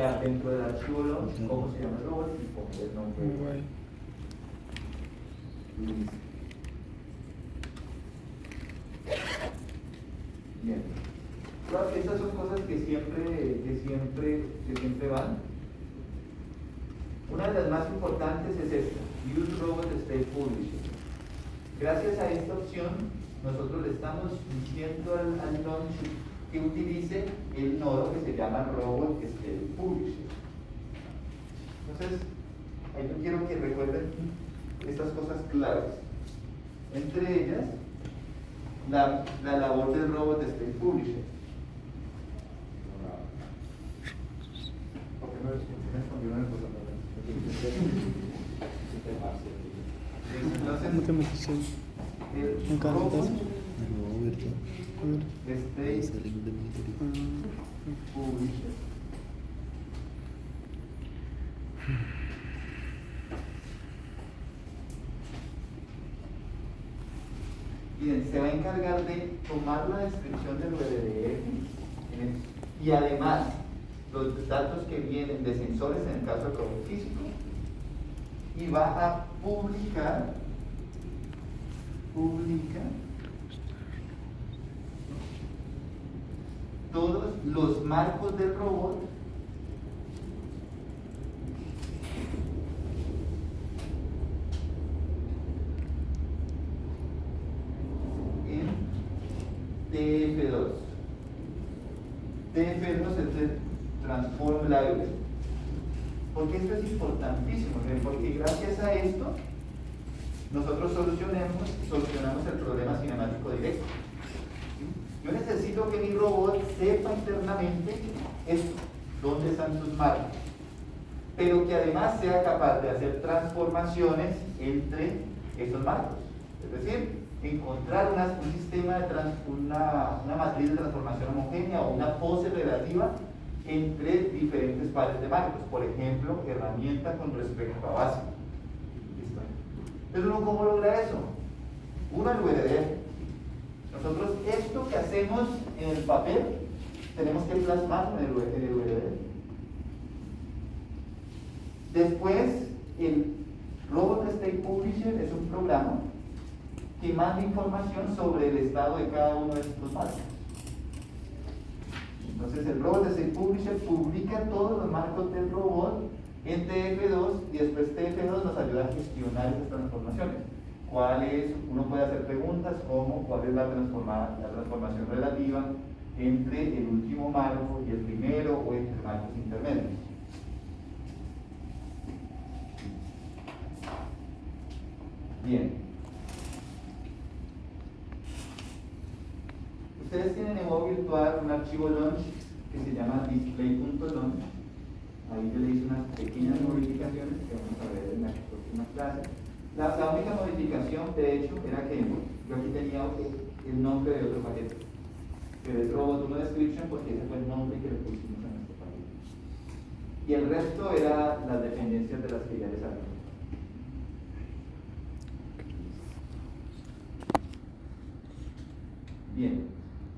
buscar dentro del archivo launch cómo se llama el robot y poner el nombre. Muy guay. Luis. Bien. Claro que estas son cosas que siempre van. Una de las más importantes es esta, Use Robot State Publisher. Gracias a esta opción, nosotros le estamos diciendo al launch que utilice el nodo que se llama Robot State Publisher. Entonces, ahí yo quiero que recuerden estas cosas claves. Entre ellas, la labor del Robot State Publisher. ¿Por qué no respondió una cosa? Entonces, ¿Cómo te metes ahí? el ¿En cada Robot ventana? No, virtual. A ver. State Es el link de monitoring. Publisher. Bien, se va a encargar de tomar la descripción del URL y además los datos que vienen de sensores en el caso del robot físico y va a publica todos los marcos del robot en TF2. TF2 es el Transform Library. Porque esto es importantísimo, porque gracias a esto nosotros solucionamos el problema cinemático directo. Yo necesito que mi robot sepa internamente esto, dónde están sus marcos, pero que además sea capaz de hacer transformaciones entre esos marcos. Es decir, encontrar un sistema de una matriz de transformación homogénea o una pose relativa entre diferentes pares de marcos. Por ejemplo, herramienta con respecto a base. ¿Listo? Pero uno, ¿cómo logra eso? Uno, el URL. Nosotros esto que hacemos en el papel tenemos que plasmarlo en el URL. Después, el Robot State Publisher es un programa que manda información sobre el estado de cada uno de estos marcos. Entonces el Robot State Publisher publica todos los marcos del robot en TF2 y después TF2 nos ayuda a gestionar esas transformaciones. Uno puede hacer preguntas como cuál es la transformación relativa entre el último marco y el primero o entre marcos intermedios. Bien. Ustedes tienen en modo virtual un archivo launch que se llama display.launch. Ahí yo le hice unas pequeñas modificaciones que vamos a ver en la próxima clase. La única modificación, de hecho, era que yo aquí tenía el nombre de otro paquete, pero es Robot 1 Description porque ese fue el nombre que le pusimos a nuestro paquete. Y el resto era las dependencias de las que ya les hablé. Bien,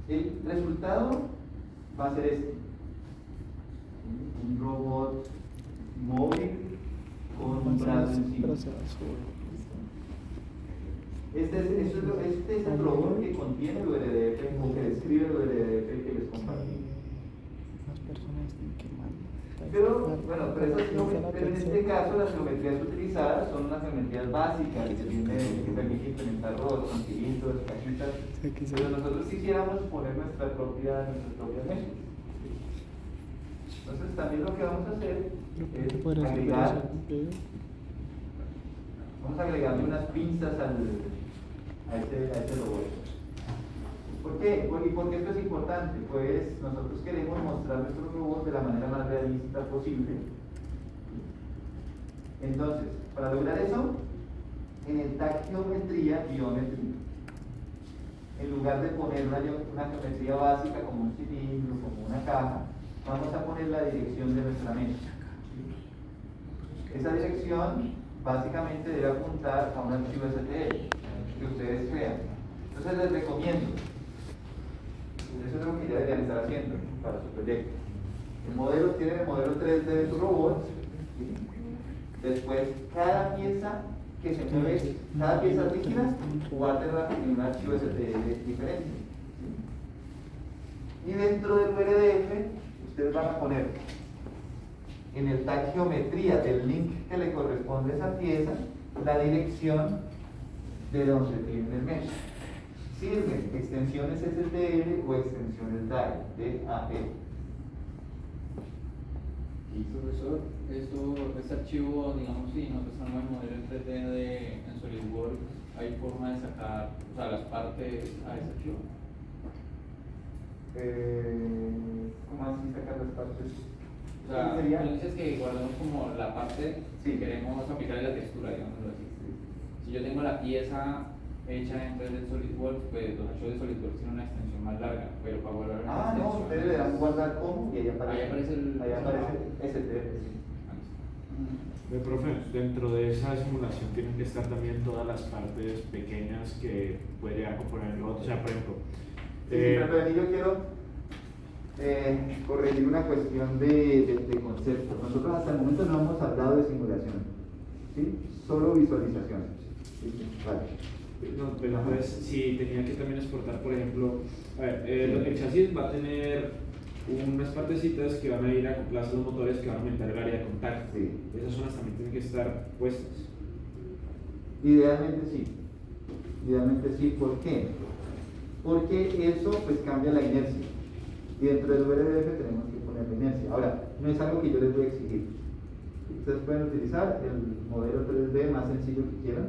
el resultado va a ser este: un robot móvil con un brazo encima. Este es el robot que contiene el URDF o que describe el URDF que les compartí. Las personas tienen que mandar. Pero en este caso las geometrías utilizadas son unas geometrías básicas que permiten implementar robots con cilindros, cajitas. Pero nosotros quisiéramos poner nuestras propias mesas. Entonces también lo que vamos a hacer es vamos a agregarle unas pinzas a este robot. ¿Por qué? ¿Y por qué esto es importante? Pues nosotros queremos mostrar nuestro robot de la manera más realista posible. Entonces, para lograr eso, en el tag geometría, geometry, en lugar de poner una geometría básica como un cilindro, como una caja, vamos a poner la dirección de nuestra mesa. Esa dirección básicamente debe apuntar a un archivo STL que ustedes crean. Entonces les recomiendo, eso es lo que ya deberían estar haciendo para su proyecto. Tienen el modelo 3D de su robot. ¿Sí? Después, cada pieza que se mueve, cada pieza rígida guarda en un archivo STL diferente. ¿Sí? Y dentro del URDF, ustedes van a poner en el tag geometría del link que le corresponde a esa pieza la dirección de donde tiene el mesh. Sirven extensiones STL o extensiones DAE. Y profesor, este archivo, digamos, si nosotros tenemos el modelo en 3D en SolidWorks, ¿hay forma de sacar, o sea, las partes a ese archivo? ¿Cómo así sacar las partes? O sea, sería? tú dices que guardamos como la parte Sí. que queremos aplicar la textura, digámoslo así. Si yo tengo la pieza hecha en 3D en SolidWorks, pues los archivos de SolidWorks tienen una extensión más larga, pero para guardar una Ah, no, extensión, ustedes le dan guardar como y ahí aparece, ahí aparece STL. Sí. Profe, dentro de esa simulación tienen que estar también todas las partes pequeñas que puede llegar a componer el robot. O sea, por ejemplo, Sí, pero yo quiero corregir una cuestión de concepto. Nosotros hasta el momento no hemos hablado de simulación, ¿sí? Solo visualización. ¿Sí? Vale. no, pero entonces si tenía que también exportar, por ejemplo, a ver, el chasis va a tener unas partecitas que van a ir acopladas a los motores que van a aumentar el área de contacto. Sí. Esas zonas también tienen que estar puestas. Idealmente sí, ¿por qué? Porque eso pues cambia la inercia y dentro del URDF tenemos que poner la inercia. Ahora, no es algo que yo les voy a exigir. Ustedes pueden utilizar el modelo 3D más sencillo que quieran,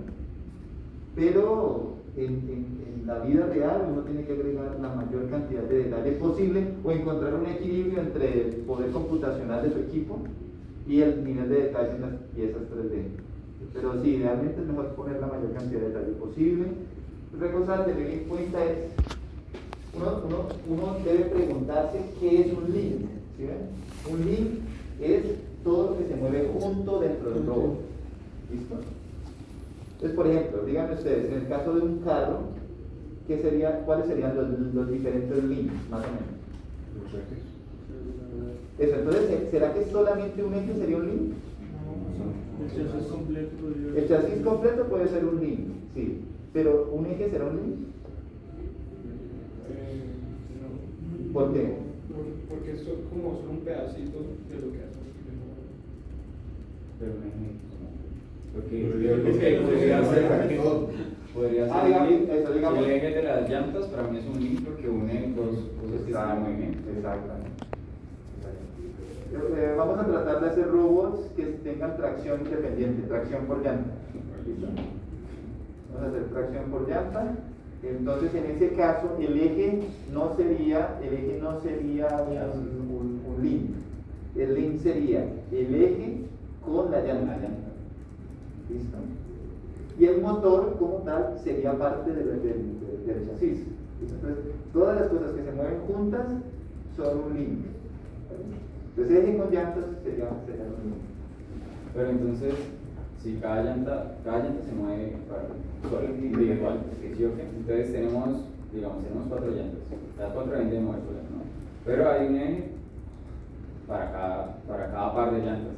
pero en la vida real uno tiene que agregar la mayor cantidad de detalle posible o encontrar un equilibrio entre el poder computacional de su equipo y el nivel de detalle en las piezas 3D. Pero sí, idealmente es mejor poner la mayor cantidad de detalle posible. Otra cosa a tener en cuenta es, uno debe preguntarse qué es un link. ¿Sí ven? Un link es todo lo que se mueve junto dentro del robot. ¿Listo? Entonces, por ejemplo, díganme ustedes, en el caso de un carro, ¿cuáles serían los diferentes links, más o menos? Eso, entonces, ¿será que solamente un eje sería un link? El chasis completo puede ser un link, sí. Pero ¿un eje será un link? No. ¿Por qué? Porque esto es como solo un pedacito de lo que hace. Pero porque podría ser podría ser digamos. el eje de las llantas para mí es un link porque une dos cosas que están en movimiento. Exactamente. Vamos a tratar de hacer robots que tengan tracción independiente, tracción por llanta. ¿Listo? Vamos a hacer tracción por llanta. Entonces, en ese caso, el eje no sería un link. El link sería el eje con la llanta. ¿Listo? Y el motor, como tal, sería parte del chasis. ¿Listo? Entonces, todas las cosas que se mueven juntas son un link. Entonces, eje con llantas sería un link. Pero entonces, si cada llanta se mueve sola, individual, ¿sí o qué? Entonces tenemos 4 llantas. Las 4 deben de mover solas, ¿no? Pero hay un eje para cada par de llantas.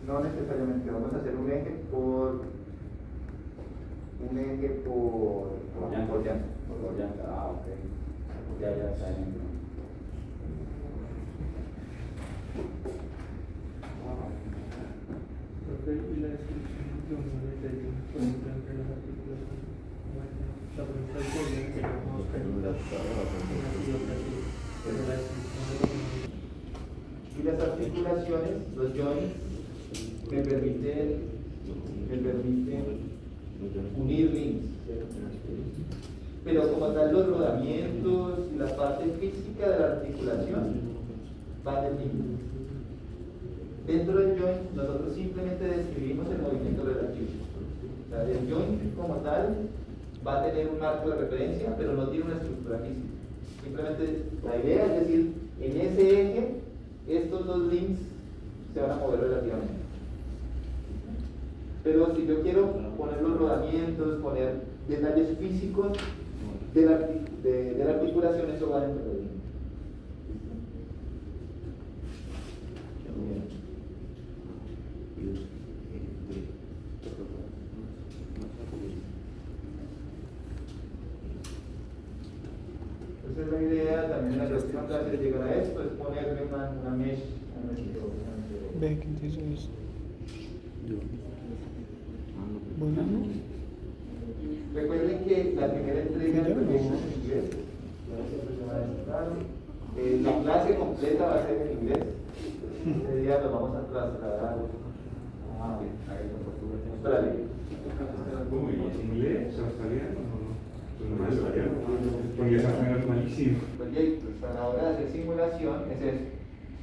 No necesariamente, vamos a hacer un eje por llanta. Por llanta, ok. Ya está bien. Y la descripción de un detalle, por ejemplo, entre las articulaciones. La pregunta es que queremos preguntas pero la descripción Y las articulaciones, los joints, me permiten unir links. Pero como tal, los rodamientos y la parte física de la articulación van en link. Dentro del joint, nosotros simplemente describimos el movimiento relativo. O sea, el joint como tal va a tener un marco de referencia, pero no tiene una estructura física. Simplemente la idea es decir, en ese eje, estos dos links se van a mover relativamente. Pero si yo quiero poner los rodamientos, poner detalles físicos de la articulación, eso va dentro del link. Ve, ¿quién te hizo eso? Yo. Bueno, no. Recuerden que la primera entrega del Yo no. proyecto es en inglés. La clase completa va a ser en inglés. Este día lo vamos a trasladar a Australia. ¿Cómo? ¿Y es inglés? ¿Australiano? No, no es australiano. Inglés es malísimo. Proyectos a la hora de hacer simulación es eso.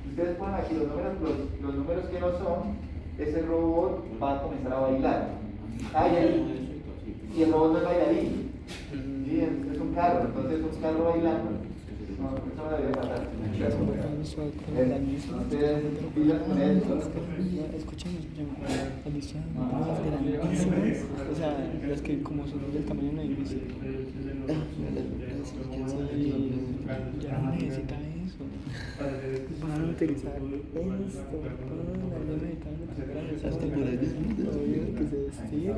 Ustedes ponen aquí los números que no son, ese robot va a comenzar a bailar. Y el robot no es bailarín. Sí, es un carro, entonces es un carro bailando. No, eso no debería pasar. Ustedes pilas con eso. Escuchemos, Alicia, más grandísimas, o sea, las que como son del tamaño de una divisa. Ya no necesita eso. Van a utilizar esto. Ya necesitan que se estire.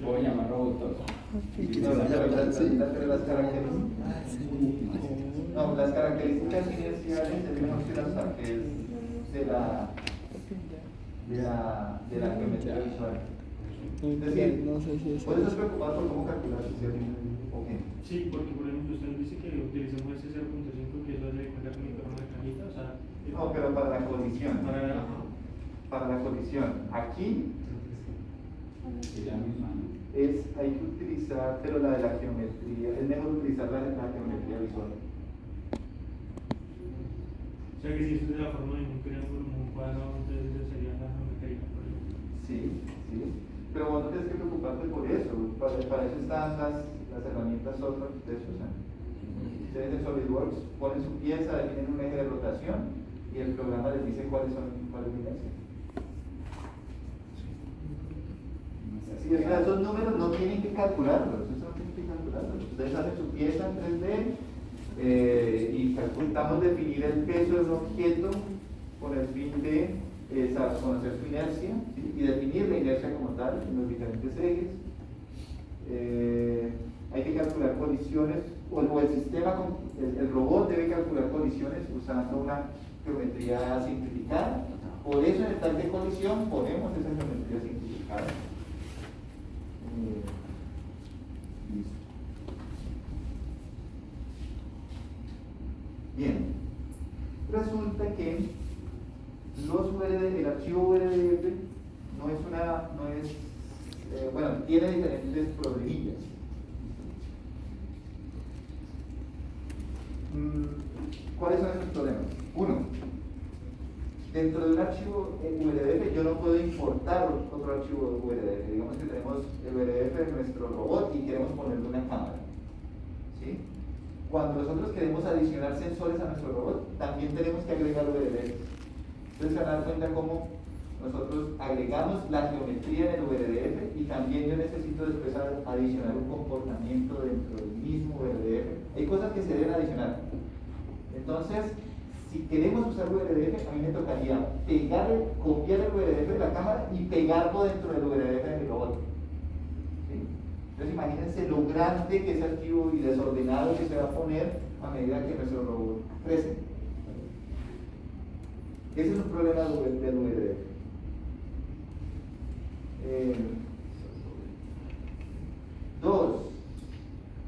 Puedo llamar robots. No, las características iniciales tenemos que lanzar, que es de la geometría visual. Es decir, No sé si es ¿puedes estar preocupado por cómo calcular si es o qué? Sí, porque por ejemplo usted dice que utilicemos ese 0.5 que es lo de cuenta con una canita, o sea... No, pero para la colisión. Para la colisión. Aquí Que ya misma, ¿no? hay que utilizar, pero la de la geometría, es mejor utilizar la geometría visual. O sea que si esto es de la forma de un triángulo, como un cuadrado, entonces sería la geometría, por ejemplo. Sí, sí. Pero vos no tienes que preocuparte por eso. Para eso están las herramientas software de eso. Ustedes en SolidWorks ponen su pieza, definen un eje de rotación y el programa les dice cuál es la inercia. Sí, o sea, esos números no tienen que calcularlos, Ustedes hacen su pieza en 3D y intentamos definir el peso de un objeto con el fin de conocer su inercia, ¿sí? Y definir la inercia como tal en los diferentes ejes. Hay que calcular colisiones, o el sistema, el robot debe calcular colisiones usando una geometría simplificada. Por eso en el tal de colisión ponemos esa geometría simplificada. Listo. Bien, resulta que el archivo URDF bueno, tiene diferentes problemillas. ¿Cuáles son esos problemas? Uno, dentro de un archivo URDF yo no puedo importar otro archivo URDF. Digamos que tenemos el URDF de nuestro robot y queremos ponerle una cámara. ¿Sí? Cuando nosotros queremos adicionar sensores a nuestro robot, también tenemos que agregar URDF. Entonces se van a dar cuenta cómo nosotros agregamos la geometría en el URDF y también yo necesito después adicionar un comportamiento dentro del mismo URDF. Hay cosas que se deben adicionar. Entonces, si queremos usar URDF, a mí me tocaría copiar el URDF de la cámara y pegarlo dentro del URDF de mi robot. ¿Sí? Entonces imagínense lo grande que es el archivo y desordenado que se va a poner a medida que nuestro robot crece. Ese es un problema del URDF. Dos,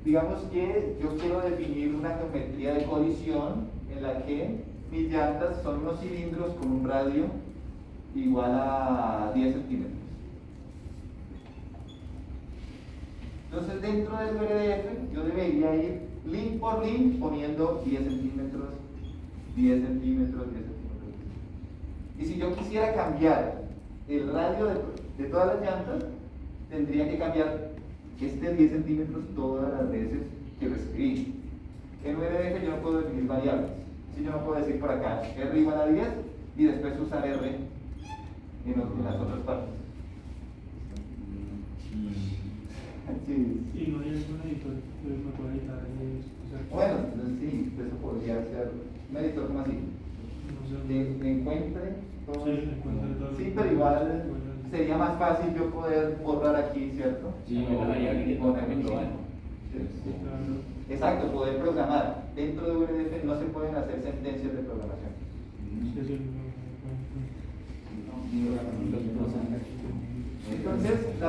digamos que yo quiero definir una geometría de colisión en la que mis llantas son unos cilindros con un radio igual a 10 centímetros. Entonces dentro del URDF yo debería ir link por link poniendo 10 centímetros, 10 centímetros, 10 centímetros. Y si yo quisiera cambiar el radio de todas las llantas, tendría que cambiar este 10 centímetros todas las veces que lo escribí. En URDF yo no puedo definir variables. Si yo no puedo decir por acá R igual a 10 y después usar R en las otras partes. Sí. Y no hay algún editor que me pueda editar Bueno, entonces sí, eso podría ser un editor como así. Que encuentre todo. Sí, pero igual sería más fácil yo poder borrar aquí, ¿cierto? Sí, me daría que Exacto, poder programar. Dentro de URDF no se pueden hacer sentencias de programación.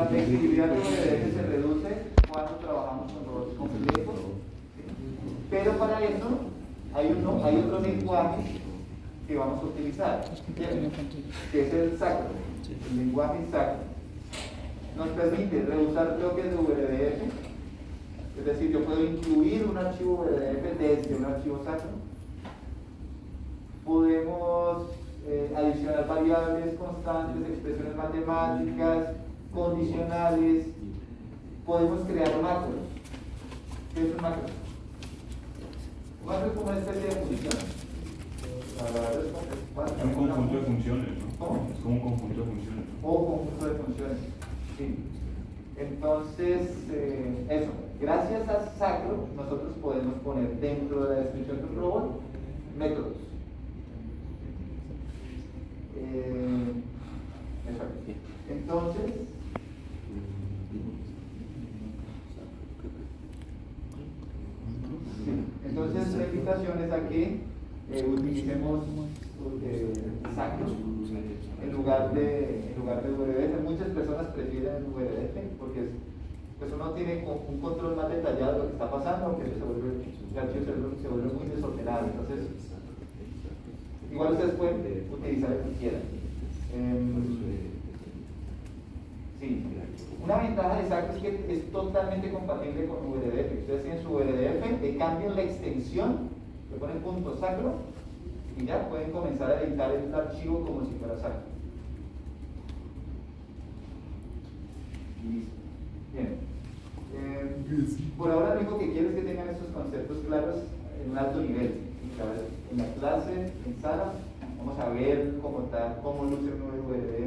La flexibilidad de VDF se reduce cuando trabajamos con robots complejos, ¿sí? Pero para eso hay otro lenguaje que vamos a utilizar, que es el sacro, el lenguaje sacro. Nos permite reusar bloques de VDF, es decir, yo puedo incluir un archivo VDF desde un archivo sacro. Podemos adicionar variables constantes, expresiones matemáticas, condicionales. Podemos crear macros. ¿Qué es un macro? Un macro es como una especie de función. Es un conjunto de funciones, ¿no? ¿Cómo? Es como un conjunto de funciones, ¿no? O conjunto de funciones. Sí. Entonces, eso. Gracias a Sacro, nosotros podemos poner dentro de la descripción de un robot métodos. Exacto. Entonces, entonces la invitación es a que utilicemos Sacro en lugar de VDF. Muchas personas prefieren el VDF porque pues uno tiene un control más detallado de lo que está pasando, aunque el archivo se vuelve muy desordenado. Entonces, igual ustedes pueden utilizar el que quieran. Sí. Una ventaja de Sacro es que es totalmente compatible con VDF. Ustedes tienen su VDF, le cambian la extensión, le ponen punto sacro y ya pueden comenzar a editar el archivo como si fuera sacro. Listo. Bien. Por ahora lo único que quiero es que tengan estos conceptos claros en un alto nivel. En la clase, en sala, vamos a ver cómo luce un VDF.